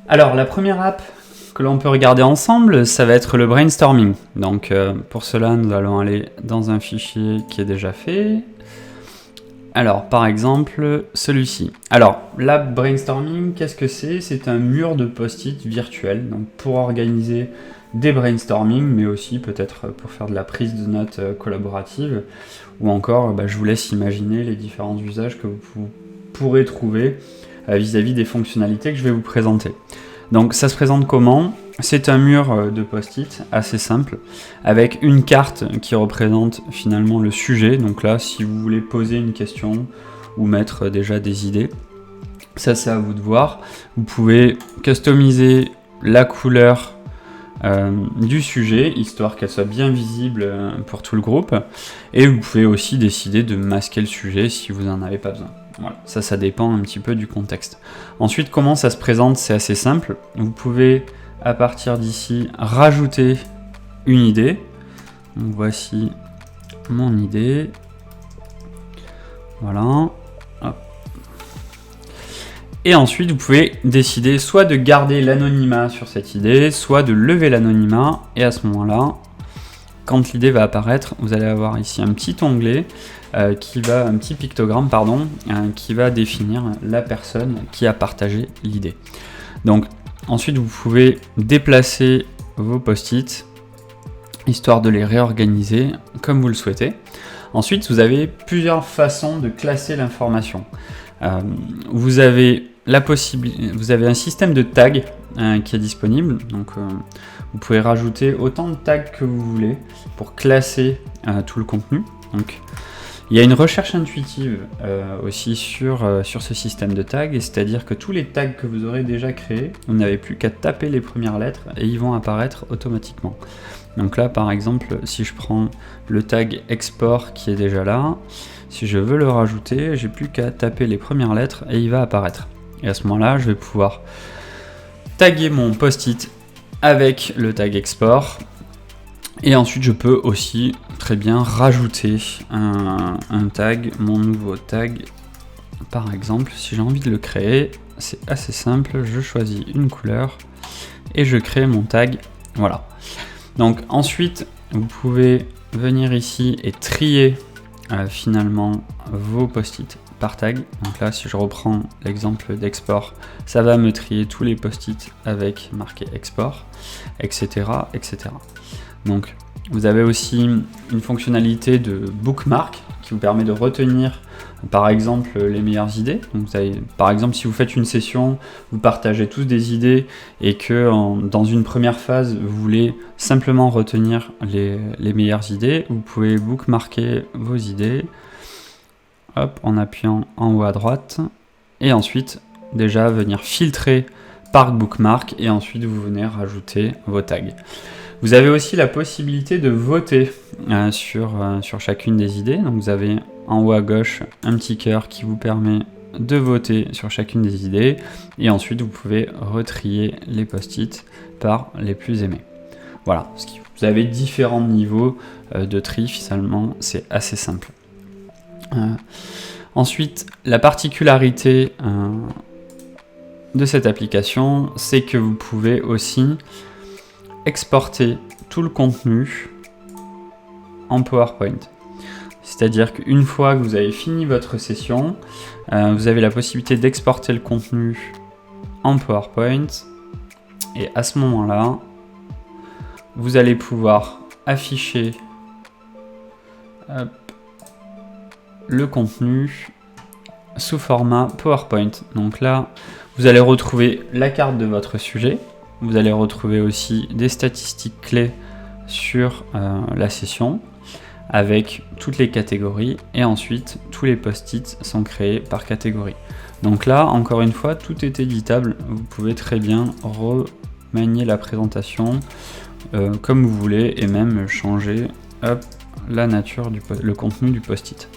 Alors, la première app que l'on peut regarder ensemble, ça va être le brainstorming. Donc, pour cela, nous allons aller dans un fichier qui est déjà fait. Alors, par exemple, celui-ci. Alors, l'app brainstorming, qu'est-ce que c'est? C'est un mur de post-it virtuel, donc pour organiser des brainstorming, mais aussi peut-être pour faire de la prise de notes collaborative, ou encore, je vous laisse imaginer les différents usages que vous pourrez trouver vis-à-vis des fonctionnalités que je vais vous présenter. Donc ça se présente comment? C'est un mur de post-it assez simple, avec une carte qui représente finalement le sujet. Donc là, si vous voulez poser une question ou mettre déjà des idées, ça c'est à vous de voir. Vous pouvez customiser la couleur du sujet, histoire qu'elle soit bien visible pour tout le groupe. Et vous pouvez aussi décider de masquer le sujet si vous n'en avez pas besoin. Voilà, ça dépend un petit peu du contexte. Ensuite, comment ça se présente? C'est assez simple. Vous pouvez, à partir d'ici, rajouter une idée. Donc, voici mon idée. Voilà. Hop. Et ensuite, vous pouvez décider soit de garder l'anonymat sur cette idée, soit de lever l'anonymat. Et à ce moment-là, quand l'idée va apparaître, vous allez avoir ici un petit onglet un petit pictogramme, qui va définir la personne qui a partagé l'idée. Donc ensuite, vous pouvez déplacer vos post-it, histoire de les réorganiser comme vous le souhaitez. Ensuite, vous avez plusieurs façons de classer l'information. Vous avez un système de tags qui est disponible, donc vous pouvez rajouter autant de tags que vous voulez pour classer tout le contenu. Donc, il y a une recherche intuitive aussi sur ce système de tags, c'est-à-dire que tous les tags que vous aurez déjà créés, vous n'avez plus qu'à taper les premières lettres et ils vont apparaître automatiquement. Donc là, par exemple, si je prends le tag export qui est déjà là, si je veux le rajouter, j'ai plus qu'à taper les premières lettres et il va apparaître. Et à ce moment-là, je vais pouvoir taguer mon post-it avec le tag export. Et ensuite, je peux aussi très bien rajouter un tag, mon nouveau tag. Par exemple, si j'ai envie de le créer, c'est assez simple. Je choisis une couleur et je crée mon tag. Voilà. Donc ensuite, vous pouvez venir ici et trier finalement vos post-it par tag. Donc là, si je reprends l'exemple d'export, ça va me trier tous les post-it avec marqué export, etc., etc. Donc, vous avez aussi une fonctionnalité de bookmark qui vous permet de retenir, par exemple, les meilleures idées. Donc, vous avez, par exemple, si vous faites une session, vous partagez tous des idées et que dans une première phase, vous voulez simplement retenir les meilleures idées, vous pouvez bookmarker vos idées, hop, en appuyant en haut à droite, et ensuite, déjà venir filtrer par bookmark, et ensuite, vous venez rajouter vos tags. Vous avez aussi la possibilité de voter sur chacune des idées. Donc vous avez en haut à gauche un petit cœur qui vous permet de voter sur chacune des idées. Et ensuite, vous pouvez retrier les post-it par les plus aimés. Voilà, vous avez différents niveaux de tri, finalement, c'est assez simple. Ensuite, la particularité de cette application, c'est que vous pouvez aussi exporter tout le contenu en PowerPoint. C'est-à-dire qu'une fois que vous avez fini votre session, vous avez la possibilité d'exporter le contenu en PowerPoint et à ce moment-là, vous allez pouvoir afficher le contenu sous format PowerPoint. Donc là, vous allez retrouver la carte de votre sujet. Vous allez retrouver aussi des statistiques clés sur la session avec toutes les catégories et ensuite tous les post-it sont créés par catégorie. Donc là, encore une fois, tout est éditable. Vous pouvez très bien remanier la présentation comme vous voulez et même changer la nature, le contenu du post-it.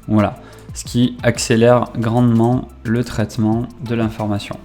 Voilà, ce qui accélère grandement le traitement de l'information.